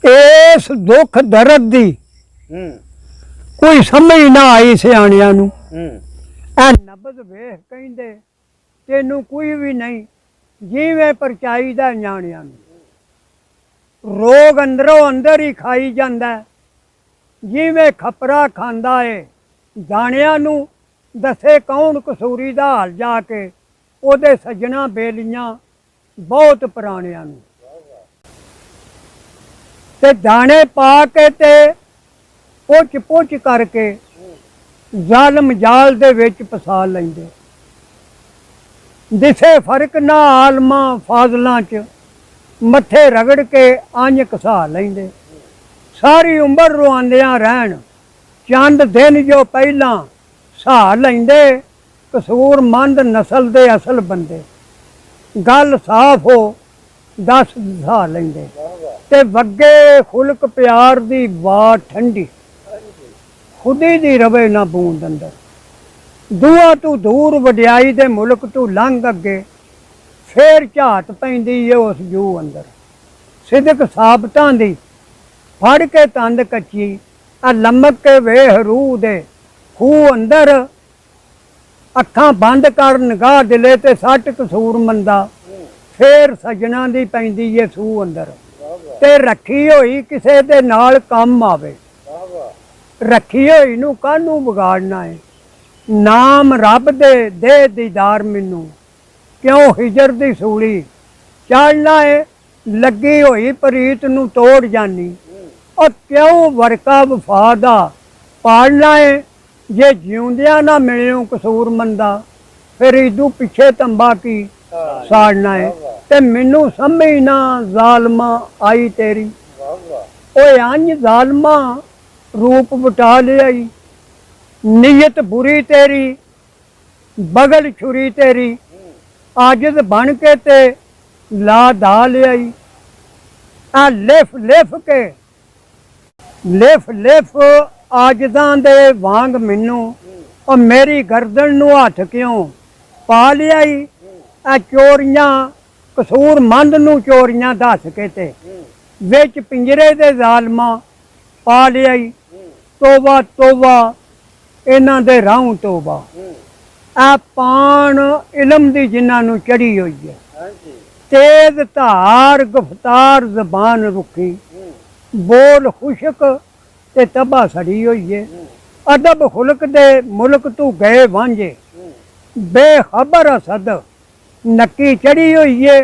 इस दुख दर्द दी कोई समझ ना आई सियाणियां नूं। ऐ नबज वेख कहिंदे तेनू कोई भी नहीं जिवें परचाईदा न्याणियां नूं। रोग अंदरों अंदर ही खाई जांदा जिवें खपरा खांदा है। जाणियां नूं दसे कौन कसूरी दा हाल जाके ओदे सज्जना बेलियां बहुत पुराणियां नूं। ते दाने पा के ते पुछ पुछ करके जालम जाल दे विच फसा लैंदे। दिसे फर्क ना आलमा फाजलां च मत्थे रगड़ के अंज घसा लैंदे। सारी उम्र रुआंदियां रहन चंद दिन जो पहलां सहा लैंदे। कसूरमंद नस्ल दे असल बंदे गल साफ हो दस सहा लैंदे। ते वगे खुलक प्यार दी वाट ठंडी खुदी दी रवे ना बूंद अंदर। दुआ तू दूर वड्याई दे मुल्क तू लंघ अगे फिर झात पैंदी है उस जू अंदर। सिदक साबतां दी फड़ के तंद कच्ची आ लमक के वेह रूह दे खूह अंदर। अखां बंद कर निगाह दिले ते सट कसूरमंदा फिर सजना दी पैंदी है सूह अंदर। ते रखी होई किसे दे नाल कम आवे रखी होई नू कानू बिगाड़ना है। नाम रब दे दीदार मैनू क्यों हिजर दी सूली चढ़ना है। लगी होई प्रीत नू तोड़ जानी और क्यों वरका वफा दा पालना है। जे जिउंदियां ना मिलियो कसूरमंदा फिर इदू पिछे तंबा की साड़ना है। ते मैनू समझ ना जालमा आई तेरी ओए अंज जालमा रूप बटा लिया। नीयत बुरी तेरी बगल छुरी तेरी आजिज बन के ते ला दा लिया। आ लिफ लिफ आजदां दे वांग मैनू और मेरी गर्दन नू हथ क्यों पा लिया। आ चोरियां कसूरमंद नू चोरियां दस के ते विच पिंजरे दे जालमा पा लिया। तोबा तोबा इन्हां दे राहूं तोबा। आ पान इलम दी जिन्हां नू चढ़ी हुई है। तेज धार गफ्तार जबान रुखी बोल खुशक ते तबा सड़ी हुई है। अदब खुलक दे मुल्क तू गए वांझे बेखबर असद नक्की चढ़ी हुई है।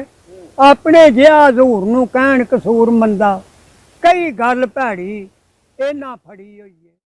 अपने जिहा हजूर नू कहण कसूरमंदा कई गल भैड़ी इन्हां फड़ी हुई है।